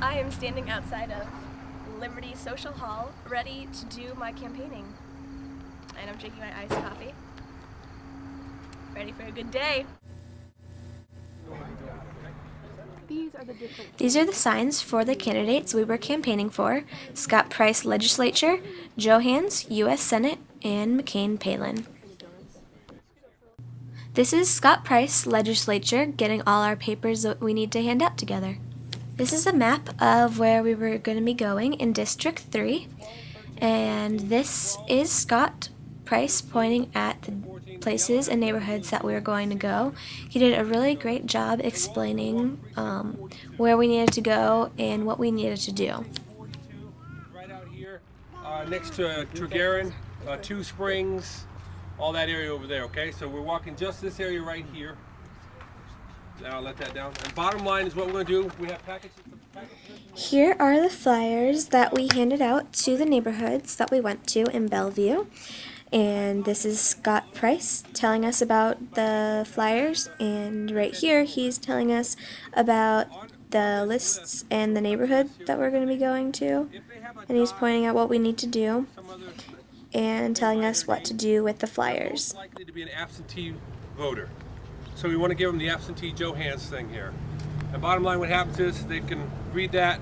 I am standing outside of Liberty Social Hall, ready to do my campaigning. And I'm drinking my iced coffee. Ready for a good day. These are the signs for the candidates we were campaigning for: Scott Price Legislature, Joe Hans, U.S. Senate, and McCain Palin. This is Scott Price Legislature getting all our papers that we need to hand out together. This is a map of where we were going to be going in District 3, and this is Scott Price pointing at the places and neighborhoods that we were going to go. He did a really great job explaining where we needed to go and what we needed to do. Right out here, next to Tregarin, Two Springs, all that area over there, okay? So we're walking just this area right here. Now I'll let that down. And bottom line is what we're going to do. We have packages. Here are the flyers that we handed out to the neighborhoods that we went to in Bellevue. And this is Scott Price telling us about the flyers, and right here he's telling us about the lists and the neighborhood that we're going to be going to, and he's pointing out what we need to do and telling us what to do with the flyers. Likely to be an absentee voter, so we want to give them the absentee Joe Hans thing here. And bottom line, what happens is they can read that,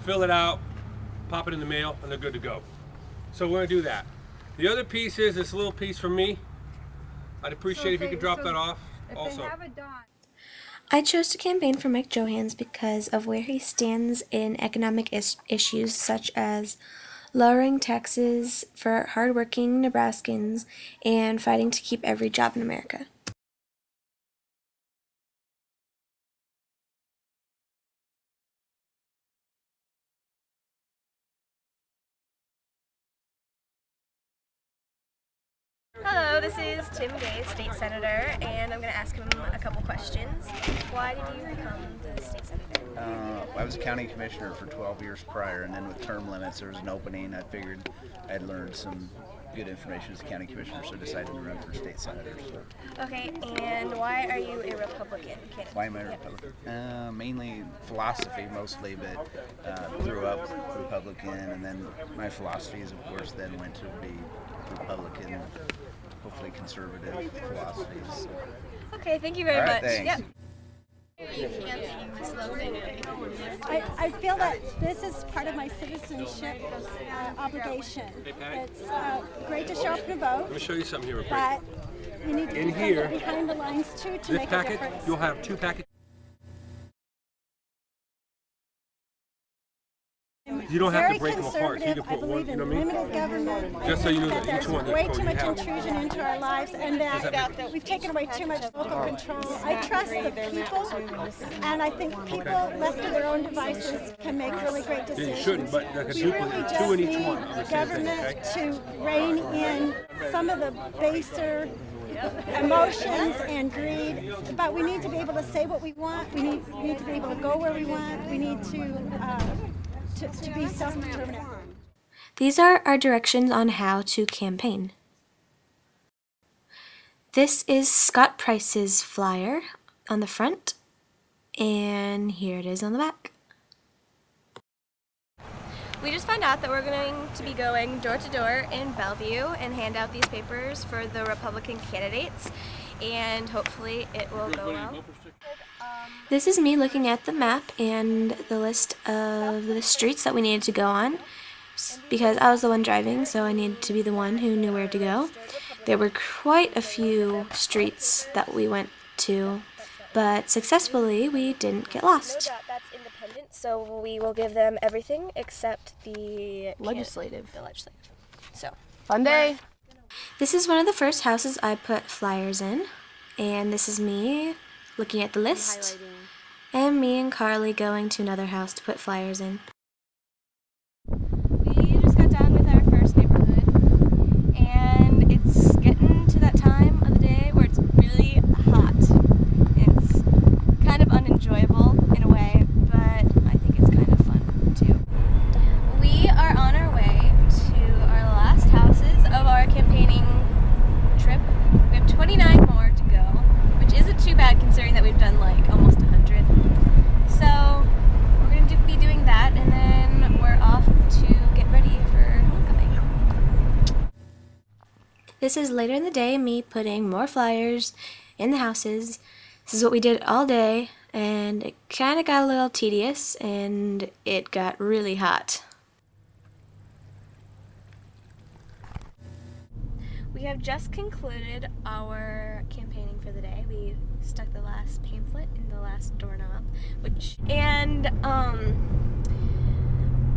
fill it out, pop it in the mail, and they're good to go. So we're going to do that. The other piece is this little piece from me. I'd appreciate if you could drop that off also. I chose to campaign for Mike Johanns because of where he stands in economic issues such as lowering taxes for hardworking Nebraskans and fighting to keep every job in America. Hello, this is Tim Gay, State Senator, and I'm going to ask him a couple questions. Why did you become the State Senator? I was a county commissioner for 12 years prior, and then with term limits there was an opening. I figured I'd learned some good information as a county commissioner, so I decided to run for State Senator. So. Okay, and why are you a Republican candidate? Why am I a Republican? Mainly philosophy mostly, but grew up Republican, and then my philosophies, of course, then went to be Republican, hopefully conservative philosophies. Okay, thank you very much. Thanks. Yep. I feel that this is part of my citizenship obligation. It's great to show up and vote. Let me show you something here real quick. But you need to In do here, something behind the lines too to This make a packet, difference. you'll have two packets. You don't have to break them apart, so you can put one, you know what I mean? Limited government. Just so you know that that each there's one way that too you much have. intrusion into our lives, and that we've taken away too much local control. I trust the people, and I think people left to their own devices can make really great Yeah, decisions. you shouldn't, but like a We duplicate, really two just in each need one of the the same thing, government okay? to rein in some of the baser emotions and greed, but we need to be able to say what we want. We need to be able to go where we want. We need to be self-determinant. These are our directions on how to campaign. This is Scott Price's flyer on the front, and here it is on the back. We just found out that we're going to be going door to door in Bellevue and hand out these papers for the Republican candidates, and hopefully it will go well. This is me looking at the map and the list of the streets that we needed to go on, because I was the one driving, so I needed to be the one who knew where to go. There were quite a few streets that we went to, but successfully we didn't get lost. That's independent, so we will give them everything except the legislative. So, fun day. This is one of the first houses I put flyers in, and this is me looking at the list, and me and Carly going to another house to put flyers in. We just got done with our first neighborhood, and it's getting to that time of the day where it's really hot. It's kind of unenjoyable in a way, but I think it's kind of fun too. We are on our way to our last houses of our campaigning trip. We have 29 more to go, which isn't too bad considering that we've done like almost 100. So we're going to be this is later in the day, me putting more flyers in the houses. This is what we did all day, and it kind of got a little tedious, and it got really hot. We have just concluded our campaigning for the day. We stuck the last pamphlet in the last doorknob,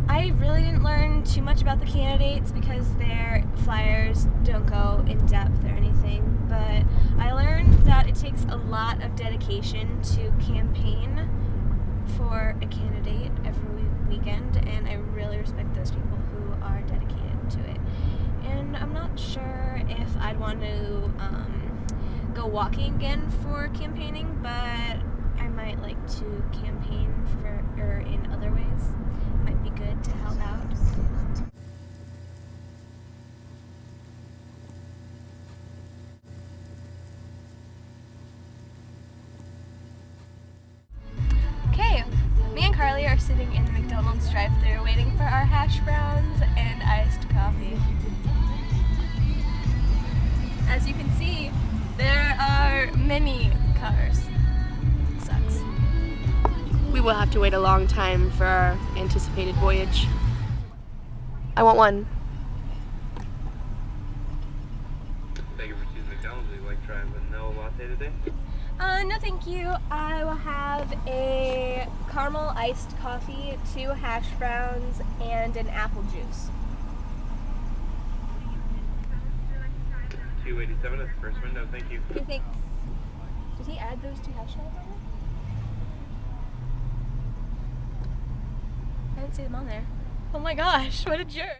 I really didn't learn too much about the candidates because their flyers don't go in depth or anything, but I learned that it takes a lot of dedication to campaign for a candidate every weekend, and I really respect those people who are dedicated to it. And I'm not sure if I'd want to go walking again for campaigning, but I might like to campaign in other ways. Might be good to help out. Okay, me and Carly are sitting in the McDonald's drive-thru waiting for our hash browns and iced coffee. As you can see, there are many cars. It sucks. We will have to wait a long time for our anticipated voyage. I want one. Thank you for choosing McDonald's. Would you like to try a vanilla latte today? No thank you. I will have a caramel iced coffee, 2 hash browns, and an apple juice. 287 at the first window. Thank you. Okay, thanks. Did he add those 2 hash browns on there? I didn't see them on there. Oh my gosh, what a jerk.